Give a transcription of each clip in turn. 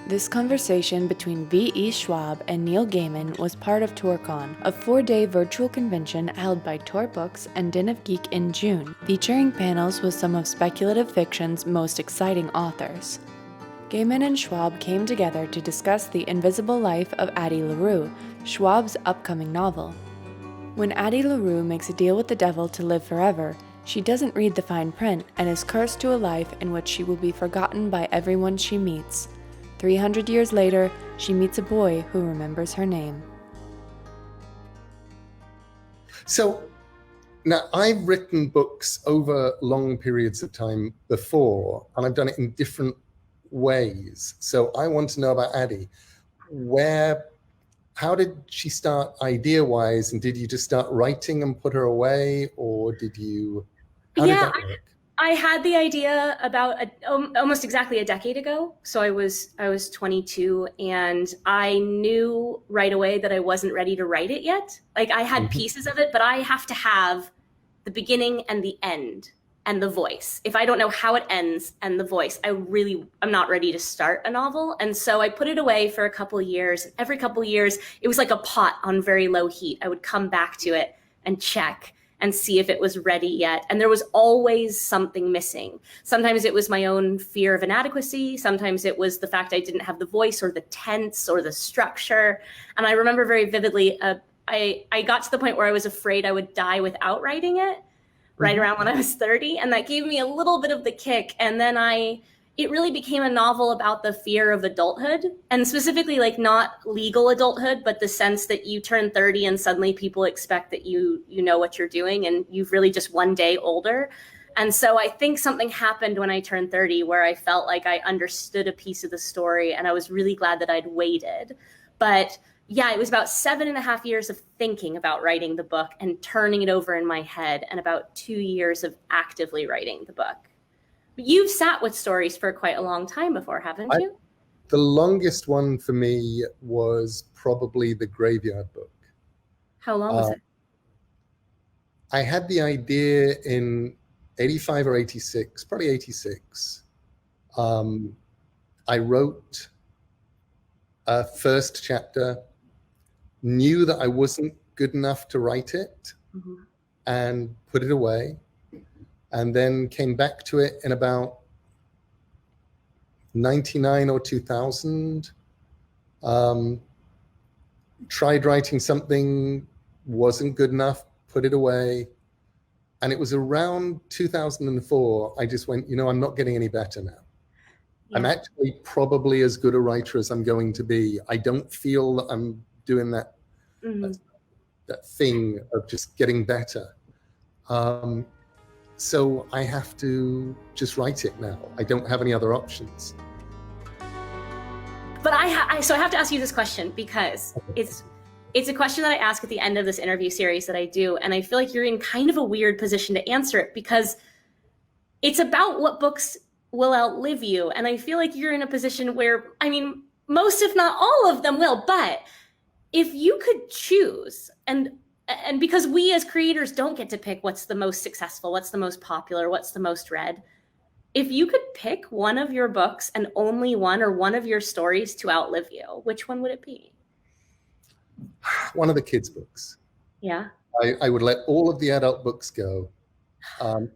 This conversation between V.E. Schwab and Neil Gaiman was part of TorCon, a 4-day virtual convention held by Tor Books and Den of Geek in June, featuring panels with some of speculative fiction's most exciting authors. Gaiman and Schwab came together to discuss The Invisible Life of Addie LaRue, Schwab's upcoming novel. When Addie LaRue makes a deal with the devil to live forever, she doesn't read the fine print and is cursed to a life in which she will be forgotten by everyone she meets. 300 years later, she meets a boy who remembers her name. So now I've written books over long periods of time before, and I've done it in different ways. So I want to know about Addie. How did she start idea-wise, and did you just start writing and put her away, or how did that work? I had the idea about almost exactly a decade ago. So I was 22, and I knew right away that I wasn't ready to write it yet. Like, I had pieces of it, but I have to have the beginning and the end and the voice. If I don't know how it ends and the voice, I'm not ready to start a novel. And so I put it away for a couple of years. Every couple of years, it was like a pot on very low heat. I would come back to it and check and see if it was ready yet. And there was always something missing. Sometimes it was my own fear of inadequacy. Sometimes it was the fact I didn't have the voice or the tense or the structure. And I remember very vividly, I got to the point where I was afraid I would die without writing it, right around when I was 30. And that gave me a little bit of the kick. And then it really became a novel about the fear of adulthood, and specifically, like, not legal adulthood, but the sense that you turn 30 and suddenly people expect that you know what you're doing, and you've really just one day older. And so I think something happened when I turned 30 where I felt like I understood a piece of the story, and I was really glad that I'd waited. But yeah, it was about 7.5 years of thinking about writing the book and turning it over in my head, and about 2 years of actively writing the book. You've sat with stories for quite a long time before, haven't you? The longest one for me was probably the Graveyard book. How long was it? I had the idea in 85 or 86, probably 86. I wrote a first chapter, knew that I wasn't good enough to write it, and put it away. And then came back to it in about 99 or 2000. Tried writing something, wasn't good enough, put it away. And it was around 2004, I just went, I'm not getting any better now. Yeah. I'm actually probably as good a writer as I'm going to be. I don't feel that I'm doing that thing of just getting better. So I have to just write it now. I don't have any other options. But so I have to ask you this question, because it's a question that I ask at the end of this interview series that I do. And I feel like you're in kind of a weird position to answer it, because it's about what books will outlive you. And I feel like you're in a position where, most, if not all of them will, but if you could choose, and because we as creators don't get to pick what's the most successful, what's the most popular, what's the most read. If you could pick one of your books, and only one, or one of your stories to outlive you, which one would it be? One of the kids' books. Yeah. I would let all of the adult books go,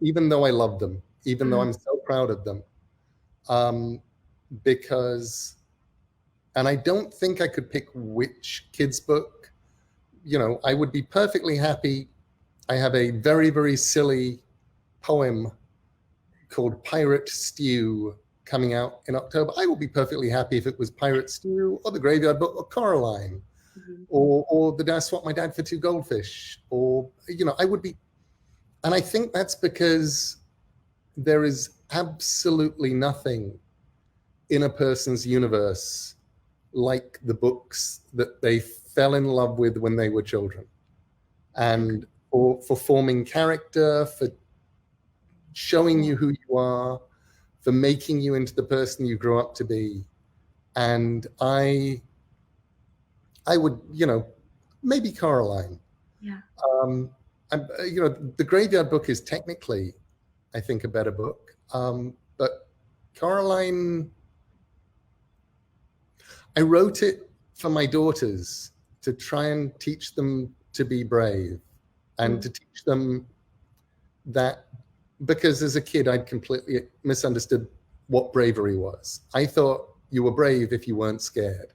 even though I love them, even though I'm so proud of them. Because, and I don't think I could pick which kids' book. I would be perfectly happy. I have a very, very silly poem called Pirate Stew coming out in October. I would be perfectly happy if it was Pirate Stew, or the Graveyard book, or Coraline, or The Did I Swap My Dad for Two Goldfish, or, I would be. And I think that's because there is absolutely nothing in a person's universe like the books that they fell in love with when they were children, and for forming character, for showing you who you are, for making you into the person you grew up to be. And I would, maybe Coraline. Yeah. The Graveyard book is technically, I think, a better book. But Caroline, I wrote it for my daughters to try and teach them to be brave and to teach them that, because as a kid, I'd completely misunderstood what bravery was. I thought you were brave if you weren't scared.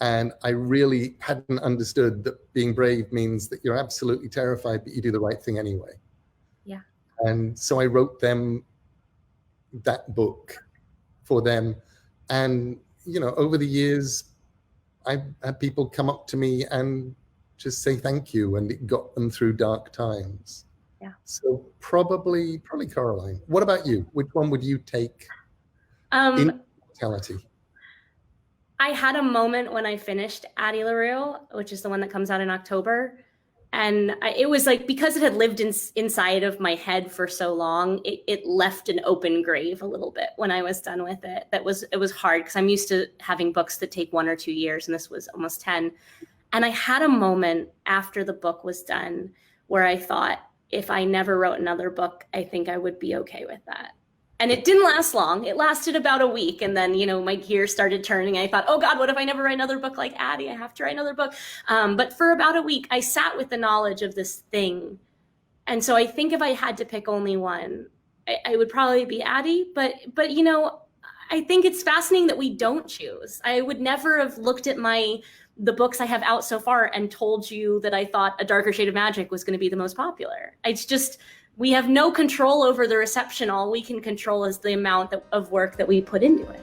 And I really hadn't understood that being brave means that you're absolutely terrified, but you do the right thing anyway. Yeah. And so I wrote them that book for them. And, over the years, I've had people come up to me and just say thank you, and it got them through dark times. Yeah. So probably Coraline. What about you? Which one would you take in mortality? I had a moment when I finished Addie LaRue, which is the one that comes out in October. And it was like, because it had lived inside of my head for so long, it left an open grave a little bit when I was done with it. It was hard because I'm used to having books that take 1 or 2 years, and this was almost 10. And I had a moment after the book was done where I thought, if I never wrote another book, I think I would be okay with that. And it didn't last long. It lasted about a week. And then, my gears started turning. I thought, oh God, what if I never write another book like Addie? I have to write another book. But for about a week, I sat with the knowledge of this thing. And so I think if I had to pick only one, I would probably be Addie. But I think it's fascinating that we don't choose. I would never have looked at the books I have out so far and told you that I thought A Darker Shade of Magic was going to be the most popular. It's just, we have no control over the reception. All we can control is the amount of work that we put into it.